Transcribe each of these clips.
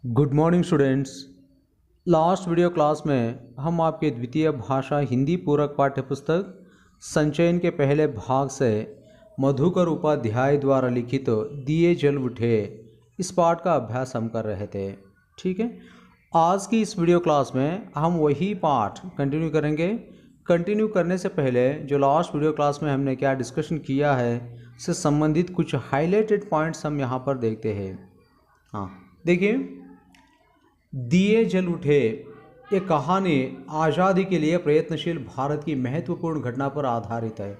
Good morning students. Last video class में हम आपके द्वितीय भाषा हिंदी पूरक पाठ्य पुस्तक संचयन के पहले भाग से मधुकर उपाध्याय द्वारा लिखित दिए जल उठे इस पाठ का अभ्यास हम कर रहे थे। ठीक है, आज की इस वीडियो क्लास में हम वही पाठ कंटिन्यू करेंगे। कंटिन्यू करने से पहले जो लास्ट वीडियो क्लास में हमने क्या डिस्कशन किया है उससे संबंधित कुछ हाईलाइटेड पॉइंट्स हम यहाँ पर देखते हैं। हाँ देखिए, दिए जल उठे ये कहानी आज़ादी के लिए प्रयत्नशील भारत की महत्वपूर्ण घटना पर आधारित है।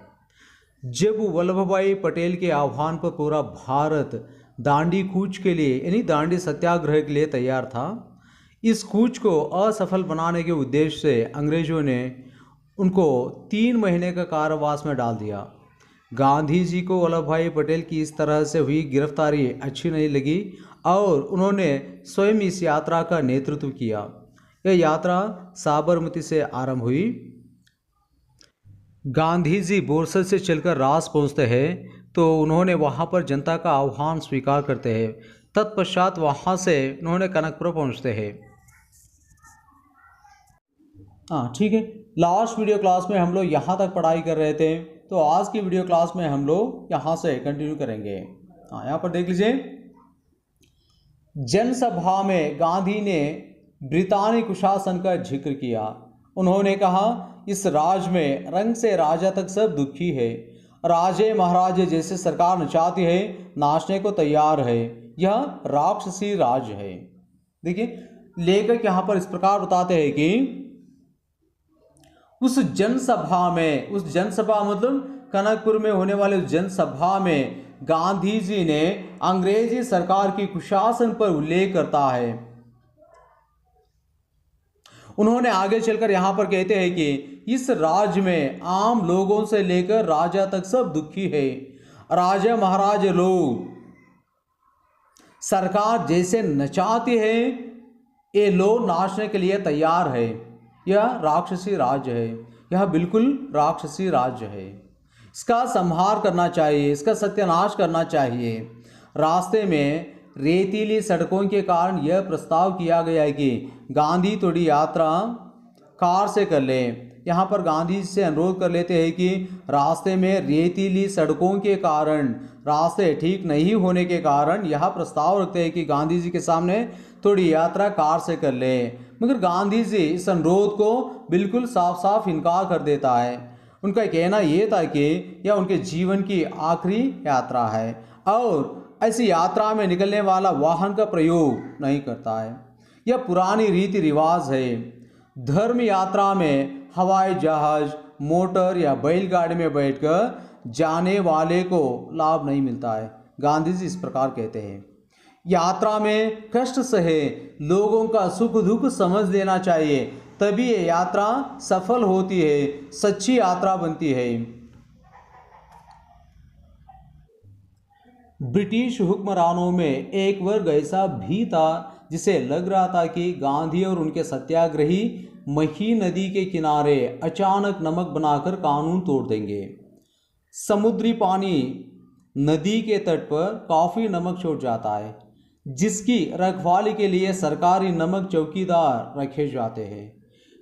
जब वल्लभ भाई पटेल के आह्वान पर पूरा भारत दांडी कूच के लिए यानी दांडी सत्याग्रह के लिए तैयार था, इस कूच को असफल बनाने के उद्देश्य से अंग्रेजों ने उनको 3 महीने का कारावास में डाल दिया। गांधी जी को वल्लभ भाई पटेल की इस तरह से हुई गिरफ्तारी अच्छी नहीं लगी और उन्होंने स्वयं इस यात्रा का नेतृत्व किया। यह यात्रा साबरमती से आरंभ हुई। गांधी जी बोरसद से चलकर रास पहुंचते हैं तो उन्होंने वहां पर जनता का आह्वान स्वीकार करते हैं। तत्पश्चात वहां से उन्होंने कनकपुर पहुंचते हैं। हाँ ठीक है, लास्ट वीडियो क्लास में हम लोग यहाँ तक पढ़ाई कर रहे थे, तो आज की वीडियो क्लास में हम लोग यहाँ से कंटिन्यू करेंगे। हाँ यहाँ पर देख लीजिए, जनसभा में गांधी ने ब्रितानी कुशासन का जिक्र किया। उन्होंने कहा, इस राज में रंग से राजा तक सब दुखी है। राजे महाराजे जैसे सरकार नचाती है, नाचने को तैयार है। यह राक्षसी राज है। देखिए, लेखक यहाँ पर इस प्रकार बताते हैं कि उस जनसभा में, उस जनसभा मतलब कनकपुर में होने वाले उस जनसभा में गांधी जी ने अंग्रेजी सरकार की कुशासन पर उल्लेख करता है। उन्होंने आगे चलकर यहां पर कहते हैं कि इस राज्य में आम लोगों से लेकर राजा तक सब दुखी है। राजा महाराज लोग सरकार जैसे नचाती है, ये लोग नाचने के लिए तैयार है। यह राक्षसी राज्य है। यह बिल्कुल राक्षसी राज्य है। इसका संहार करना चाहिए, इसका सत्यानाश करना चाहिए। रास्ते में रेतीली सड़कों के कारण यह प्रस्ताव किया गया है कि गांधी थोड़ी यात्रा कार से कर ले। यहाँ पर गांधी से अनुरोध कर लेते हैं कि रास्ते में रेतीली सड़कों के कारण, रास्ते ठीक नहीं होने के कारण यह प्रस्ताव रखते हैं कि गांधी जी के सामने थोड़ी यात्रा कार से कर ले। मगर गांधी जी इस अनुरोध को बिल्कुल साफ साफ इनकार कर देता है। उनका कहना यह था कि यह उनके जीवन की आखिरी यात्रा है और ऐसी यात्रा में निकलने वाला वाहन का प्रयोग नहीं करता है। यह पुरानी रीति रिवाज है। धर्म यात्रा में हवाई जहाज, मोटर या बैलगाड़ी में बैठकर जाने वाले को लाभ नहीं मिलता है। गांधी जी इस प्रकार कहते हैं। यात्रा में कष्ट सहे, लोगों का सुख दुख समझ लेना चाहिए, तभी ये यात्रा सफल होती है, सच्ची यात्रा बनती है। ब्रिटिश हुक्मरानों में एक वर्ग ऐसा भी था जिसे लग रहा था कि गांधी और उनके सत्याग्रही मही नदी के किनारे अचानक नमक बनाकर कानून तोड़ देंगे। समुद्री पानी नदी के तट पर काफ़ी नमक छोड़ जाता है, जिसकी रखवाली के लिए सरकारी नमक चौकीदार रखे जाते हैं।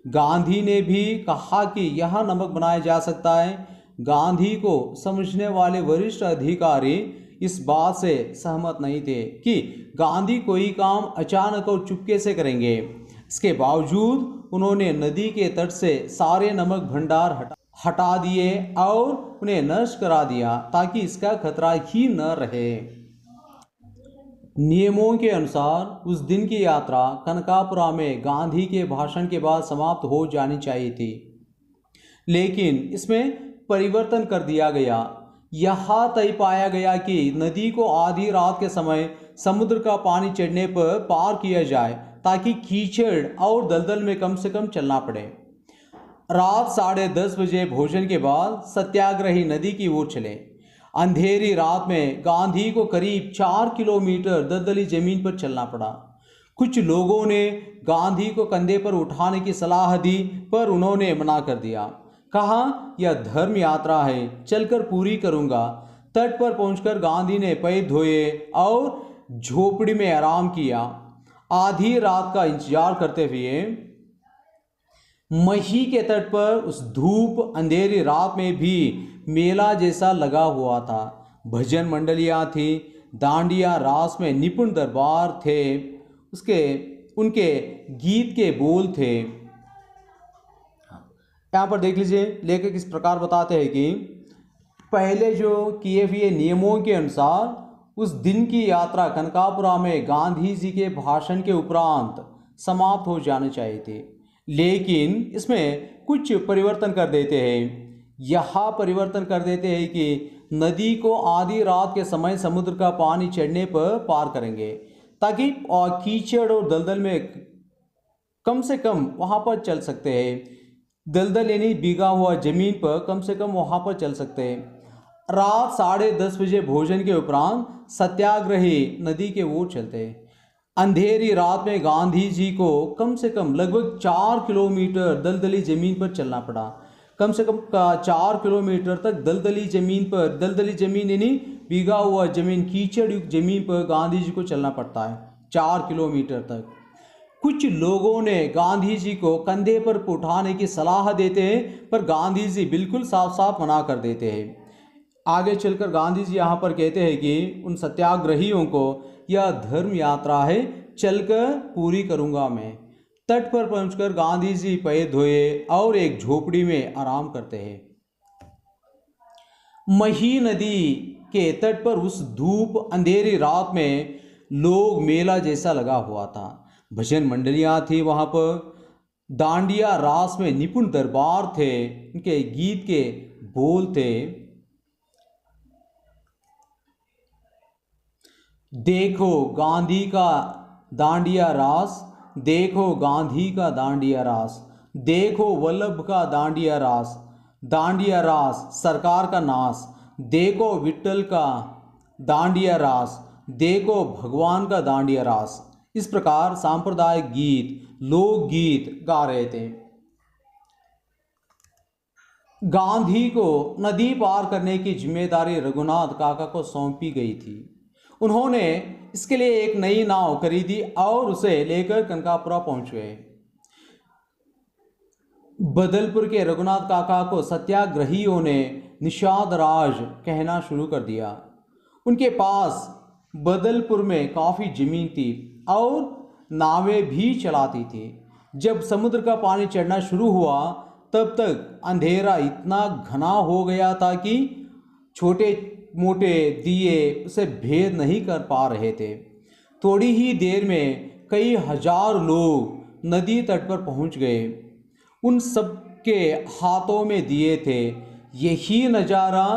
गांधी ने भी कहा कि यह नमक बनाया जा सकता है। गांधी को समझने वाले वरिष्ठ अधिकारी इस बात से सहमत नहीं थे कि गांधी कोई काम अचानक और चुपके से करेंगे। इसके बावजूद उन्होंने नदी के तट से सारे नमक भंडार हटा दिए और उन्हें नष्ट करा दिया ताकि इसका खतरा ही न रहे। नियमों के अनुसार उस दिन की यात्रा कनकापुरा में गांधी के भाषण के बाद समाप्त हो जानी चाहिए थी, लेकिन इसमें परिवर्तन कर दिया गया। यह तय पाया गया कि नदी को आधी रात के समय समुद्र का पानी चढ़ने पर पार किया जाए ताकि कीचड़ और दलदल में कम से कम चलना पड़े। रात 10:30 बजे भोजन के बाद सत्याग्रही नदी की ओर चले। अंधेरी रात में गांधी को करीब 4 किलोमीटर दलदली जमीन पर चलना पड़ा। कुछ लोगों ने गांधी को कंधे पर उठाने की सलाह दी, पर उन्होंने मना कर दिया। कहा, यह धर्म यात्रा है, चलकर पूरी करूंगा। तट पर पहुंचकर गांधी ने पैर धोए और झोपड़ी में आराम किया। आधी रात का इंतजार करते हुए मही के तट पर उस धूप अंधेरी रात में भी मेला जैसा लगा हुआ था। भजन मंडलियाँ थी, दांडिया रास में निपुण दरबार थे, उसके उनके गीत के बोल थे। यहाँ पर देख लीजिए लेखक इस प्रकार बताते हैं कि पहले जो किए हुए नियमों के अनुसार उस दिन की यात्रा कनकापुरा में गांधी जी के भाषण के उपरांत समाप्त हो जाने चाहिए थे, लेकिन इसमें कुछ परिवर्तन कर देते हैं। यहाँ परिवर्तन कर देते हैं कि नदी को आधी रात के समय समुद्र का पानी चढ़ने पर पार करेंगे, ताकि कीचड़ और दलदल में कम से कम वहाँ पर चल सकते हैं। दलदल यानी भीगा हुआ जमीन पर कम से कम वहाँ पर चल सकते हैं। रात 10:30 बजे भोजन के उपरांत सत्याग्रही नदी के ओर चलते हैं। अंधेरी रात में गांधी जी को कम से कम लगभग 4 किलोमीटर दलदली जमीन पर चलना पड़ा। कम से कम 4 किलोमीटर तक दलदली जमीन पर, दलदली जमीन यानी भीगा हुआ जमीन, कीचड़ युक्त जमीन पर गांधी जी को चलना पड़ता है 4 किलोमीटर तक। कुछ लोगों ने गांधी जी को कंधे पर उठाने की सलाह देते हैं, पर गांधी जी बिल्कुल साफ साफ मना कर देते हैं। आगे चलकर गांधी जी यहाँ पर कहते हैं कि उन सत्याग्रहियों को, यह धर्म यात्रा है, चलकर पूरी करूँगा मैं। तट पर पहुंचकर गांधी जी पैर धोए और एक झोपड़ी में आराम करते हैं। मही नदी के तट पर उस धूप अंधेरी रात में लोग मेला जैसा लगा हुआ था। भजन मंडलियाँ थी वहाँ पर, दांडिया रास में निपुण दरबार थे, उनके गीत के बोल थे। देखो गांधी का दांडिया रास, देखो गांधी का दांडिया रास, देखो वल्लभ का दांडिया रास, दांडिया रास सरकार का नाश, देखो विट्ठल का दांडिया रास, देखो भगवान का दांडिया रास। इस प्रकार सांप्रदायिक गीत, लोकगीत गा रहे थे। गांधी को नदी पार करने की जिम्मेदारी रघुनाथ काका को सौंपी गई थी। उन्होंने इसके लिए एक नई नाव खरीदी और उसे लेकर कनकापुरा पहुंच गए। बदलपुर के रघुनाथ काका को सत्याग्रहियों ने निषाद राज कहना शुरू कर दिया। उनके पास बदलपुर में काफ़ी ज़मीन थी और नावें भी चलाती थी। जब समुद्र का पानी चढ़ना शुरू हुआ तब तक अंधेरा इतना घना हो गया था कि छोटे मोटे दिए उसे भेद नहीं कर पा रहे थे। थोड़ी ही देर में कई हजार लोग नदी तट पर पहुंच गए। उन सब के हाथों में दिए थे। यही नज़ारा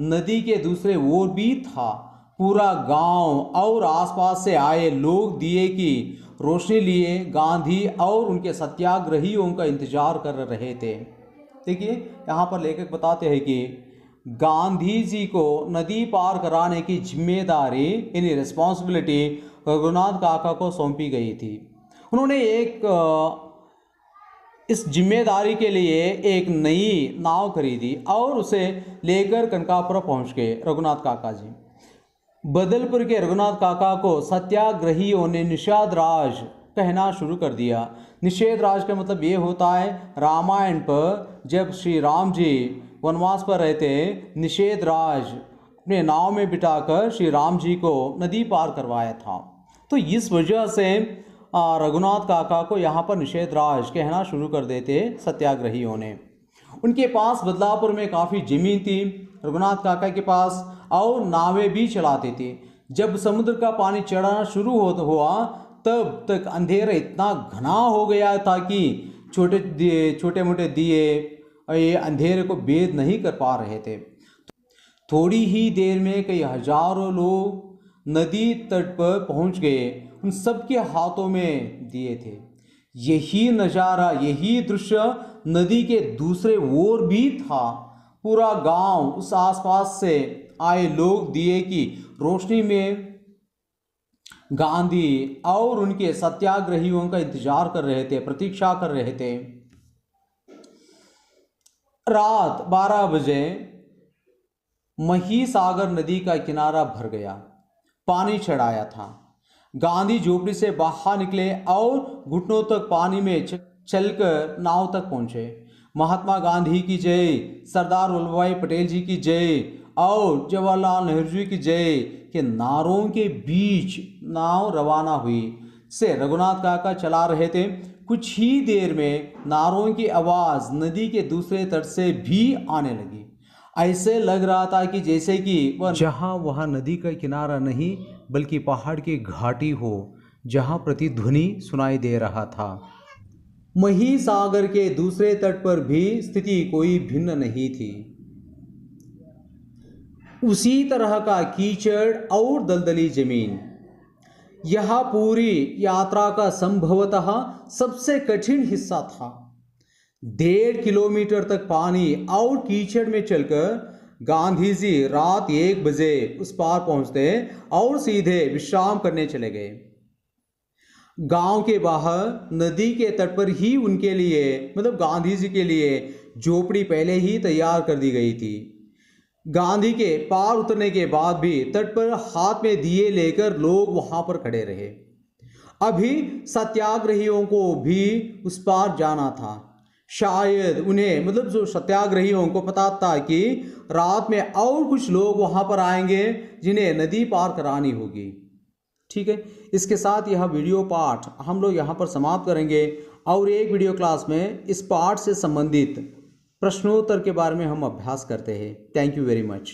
नदी के दूसरे ओर भी था। पूरा गांव और आसपास से आए लोग दिए की रोशनी लिए गांधी और उनके सत्याग्रहियों का इंतजार कर रहे थे। देखिए यहाँ पर लेखक बताते हैं कि गांधी जी को नदी पार कराने की जिम्मेदारी यानी रिस्पॉन्सिबिलिटी रघुनाथ काका को सौंपी गई थी। उन्होंने इस जिम्मेदारी के लिए एक नई नाव खरीदी और उसे लेकर कनकापुरा पहुंच गए रघुनाथ काका जी। बदलपुर के रघुनाथ काका को सत्याग्रहियों ने निषाद राज कहना शुरू कर दिया। निषेध राज का मतलब ये होता है, रामायण पर जब श्री राम जी वनवास पर रहते, निषेध राज अपने नाव में बिठाकर श्री राम जी को नदी पार करवाया था। तो इस वजह से रघुनाथ काका को यहाँ पर निषेध राज कहना शुरू कर देते सत्याग्रहियों ने। उनके पास बदलापुर में काफ़ी ज़मीन थी रघुनाथ काका के पास और नावें भी चलाते थे। जब समुद्र का पानी चढ़ना शुरू हुआ तब तक अंधेरा इतना घना हो गया था कि छोटे मोटे दिए ये अंधेरे को भेद नहीं कर पा रहे थे। थोड़ी ही देर में कई हजारों लोग नदी तट पर पहुंच गए। उन सबके हाथों में दिए थे। यही नज़ारा, यही दृश्य नदी के दूसरे ओर भी था। पूरा गांव, उस आसपास से आए लोग दिए की रोशनी में गांधी और उनके सत्याग्रहियों का इंतजार कर रहे थे, प्रतीक्षा कर रहे थे। रात 12 बजे मही सागर नदी का किनारा भर गया, पानी चढ़ाया था। गांधी झोपड़ी से बाहर निकले और घुटनों तक पानी में चलकर नाव तक पहुंचे। महात्मा गांधी की जय, सरदार वल्लभ भाई पटेल जी की जय और जवाहरलाल नेहरू जी की जय के नारों के बीच नाव रवाना हुई। से रघुनाथ काका चला रहे थे। कुछ ही देर में नारों की आवाज़ नदी के दूसरे तट से भी आने लगी। ऐसे लग रहा था कि जैसे कि वह नदी का किनारा नहीं बल्कि पहाड़ की घाटी हो, जहां प्रतिध्वनि सुनाई दे रहा था। महिसागर के दूसरे तट पर भी स्थिति कोई भिन्न नहीं थी। उसी तरह का कीचड़ और दलदली जमीन। यह पूरी यात्रा का संभवतः सबसे कठिन हिस्सा था। 1.5 किलोमीटर तक पानी और कीचड़ में चलकर गांधी जी रात 1 बजे उस पार पहुंचते और सीधे विश्राम करने चले गए। गांव के बाहर नदी के तट पर ही उनके लिए मतलब गांधी जी के लिए झोपड़ी पहले ही तैयार कर दी गई थी। गांधी के पार उतरने के बाद भी तट पर हाथ में दिए लेकर लोग वहां पर खड़े रहे। अभी सत्याग्रहियों को भी उस पार जाना था। शायद उन्हें मतलब जो सत्याग्रहियों को पता था कि रात में और कुछ लोग वहां पर आएंगे जिन्हें नदी पार करानी होगी। ठीक है, इसके साथ यह वीडियो पाठ हम लोग यहाँ पर समाप्त करेंगे और एक वीडियो क्लास में इस पाठ से संबंधित प्रश्नोत्तर के बारे में हम अभ्यास करते हैं। Thank you very much.